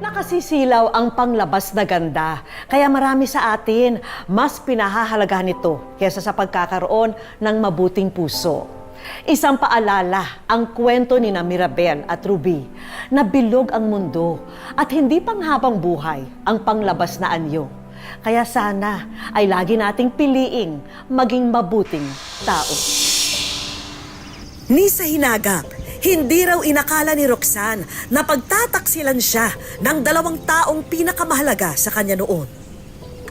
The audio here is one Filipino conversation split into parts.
Nakasisilaw ang panglabas na ganda, kaya marami sa atin mas pinahahalagahan ito kaysa sa pagkakaroon ng mabuting puso. Isang paalala ang kwento ni Mirabel at Ruby na bilog ang mundo at hindi panghabang buhay ang panglabas na anyo. Kaya sana ay lagi nating piliing maging mabuting tao. Ni sa hinagap, hindi raw inakala ni Roxanne na pagtataksilan siya ng dalawang taong pinakamahalaga sa kanya noon.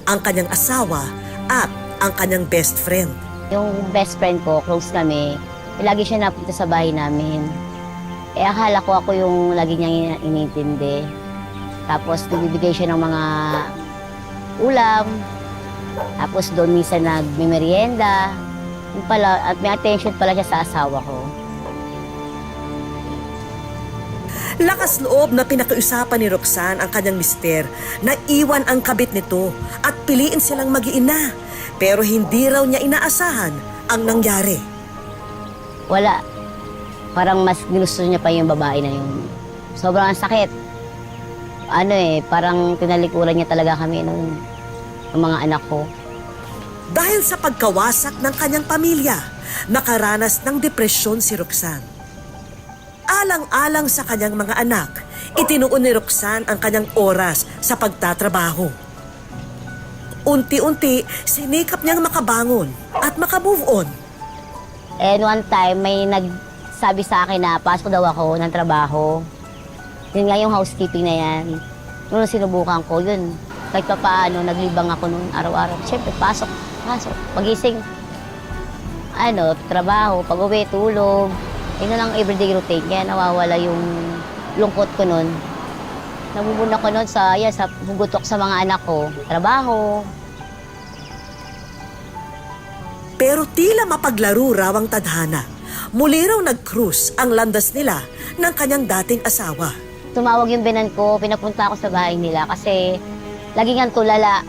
Ang kanyang asawa at ang kanyang best friend. Yung best friend ko, close kami, lagi siya napunta sa bahay namin. Akala ko ako yung lagi niyang inintindi. Tapos nagbibigay siya ng mga ulam. Tapos doon minsan nagmimerienda. Yung pala, at may attention pala siya sa asawa ko. Lakas loob na pinakiusapan ni Roxanne ang kanyang mister na iwan ang kabit nito at piliin silang mag-iina. Pero hindi raw niya inaasahan ang nangyari. Wala. Parang mas ginusto niya pa yung babae na yun. Sobrang sakit. Parang tinalikuran niya talaga kami ng mga anak ko. Dahil sa pagkawasak ng kanyang pamilya, nakaranas ng depresyon si Roxanne. Alang-alang sa kanyang mga anak, itinuon ni Roxanne ang kanyang oras sa pagtatrabaho. Unti-unti, sinikap niyang makabangon at makamove on. And one time, may nagsabi sa akin na pasok daw ako ng trabaho. Yun nga yung housekeeping na yan. Nung sinubukan ko, yun. Kahit pa paano, naglibang ako noon araw-araw. Siyempre, pasok. Pagising, trabaho, pag-uwi, tulog. Yun na lang everyday routine. Kaya nawawala yung lungkot ko noon. Nabubuna ko noon sa hugutok sa mga anak ko. Trabaho. Pero tila mapaglaro raw ang tadhana. Muli raw nag-cruise ang landas nila ng kanyang dating asawa. Tumawag yung binan ko, pinapunta ako sa bahay nila kasi lagi nga tulala.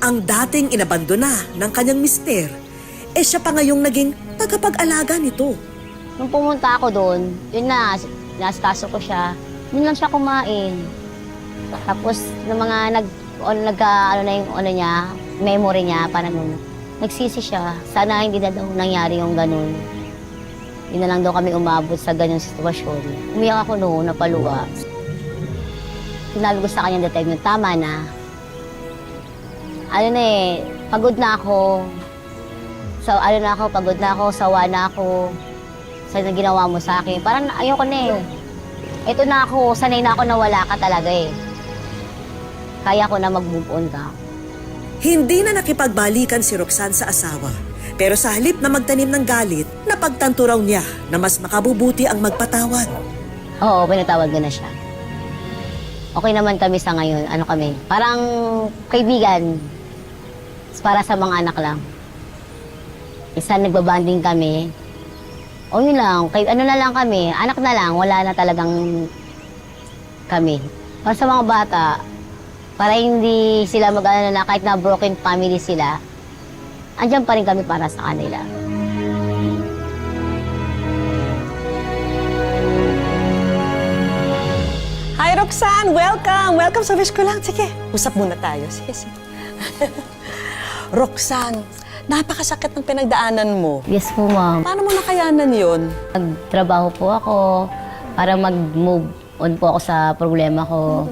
Ang dating inabandona ng kanyang mister, siya pa ngayong naging tagapag-alaga nito. Nung pumunta ako doon, yun na, naskaso ko siya. Yun lang siya kumain. Tapos, nung mga memory niya, parang nagsisi siya. Sana hindi na daw nangyari yung ganun. Yun na lang daw kami umabot sa ganung sitwasyon. Umiyak ako noon, napaluwa. Sinabi ko sa kanya that time, tama na. Pagod na ako. Pagod na ako, sawa na ako. Sa ginawa mo sa akin. Parang ayoko na eh. Ito na ako, sanay na ako na wala ka talaga eh. Kaya ko na mag-move on ka. Hindi na nakipagbalikan si Roxanne sa asawa. Pero sa halip na magtanim ng galit, napagtanto raw niya na mas makabubuti ang magpatawad. Oo, pinatawad ko na siya. Okay naman kami sa ngayon. Parang kaibigan. Para sa mga anak lang. Isa nagbabanding kami. O yun lang, na lang kami, anak na lang, wala na talagang kami. Para sa mga bata, para hindi sila na kahit na broken family sila, andyan pa rin kami para sa kanila. Hi Roxanne! Welcome! Welcome sa Wish Ko Lang. Sige, usap muna tayo. Sige. Roxanne, napakasakit ng pinagdaanan mo. Yes po, ma'am. Paano mo nakayanan yun? Nagtrabaho po ako para mag-move on po ako sa problema ko.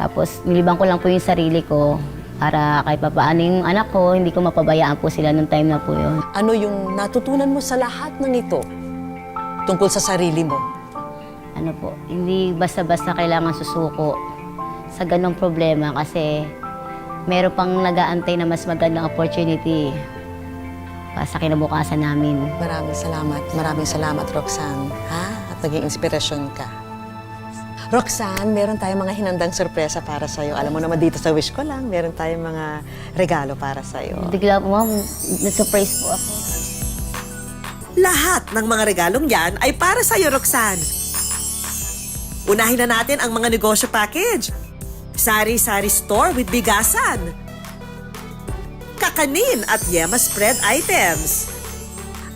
Tapos, nilibang ko lang po yung sarili ko para kahit papaano yung anak ko, hindi ko mapabayaan po sila nung time na po yun. Ano yung natutunan mo sa lahat ng ito tungkol sa sarili mo? Hindi basta-basta kailangan susuko sa ganong problema kasi meron pang nag-aantay na mas magandang opportunity para sa kinabukasan namin. Maraming salamat. Maraming salamat, Roxanne. At naging inspirasyon ka. Roxanne, meron tayong mga hinandang sorpresa para sa'yo. Alam mo naman dito sa Wish Ko Lang, meron tayong mga regalo para sa'yo. Bigla po, ma'am, na-surprise po ako. Lahat ng mga regalong yan ay para sa'yo, Roxanne. Unahin na natin ang mga negosyo package. Sari-sari store with bigasan. Kakanin at yema spread items.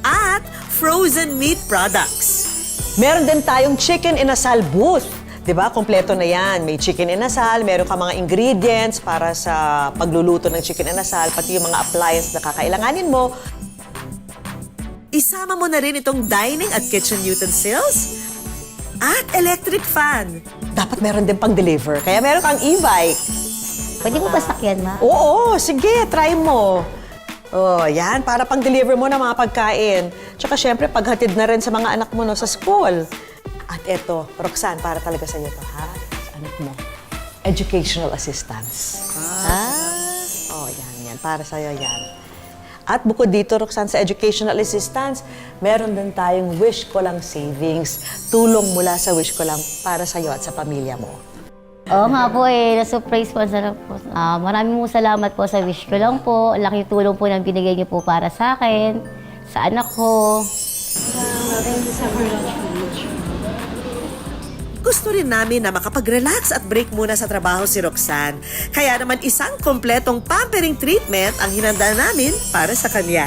At frozen meat products. Meron din tayong chicken inasal booth. 'Di ba? Kompleto na 'yan. May chicken inasal, meron ka mga ingredients para sa pagluluto ng chicken inasal, pati yung mga appliance na kakailanganin mo. Isama mo na rin itong dining at kitchen utensils at electric fan. Dapat meron din pang-deliver, kaya meron kang e-bike. Pwede mo ba sakyan, ma? Oo, sige, try mo. Oh, yan, para pang-deliver mo ng mga pagkain. Tsaka syempre, paghatid na rin sa mga anak mo no, sa school. At eto, Roxanne, para talaga sa'yo to, ha? Sa anak mo. Educational assistance. Oh, yan. Para sa'yo yan. At bukod dito, Roxanne, sa educational assistance, meron din tayong Wish Ko Lang savings. Tulong mula sa Wish Ko Lang para sa'yo at sa pamilya mo. Oo nga po na-surprise po. Sarap po. Maraming po salamat po sa Wish Ko Lang po. Ang laking tulong po na binigay niyo po para sa akin, sa anak ko. Gusto rin namin na makapag-relax at break muna sa trabaho si Roxanne. Kaya naman isang kompletong pampering treatment ang hinanda namin para sa kanya.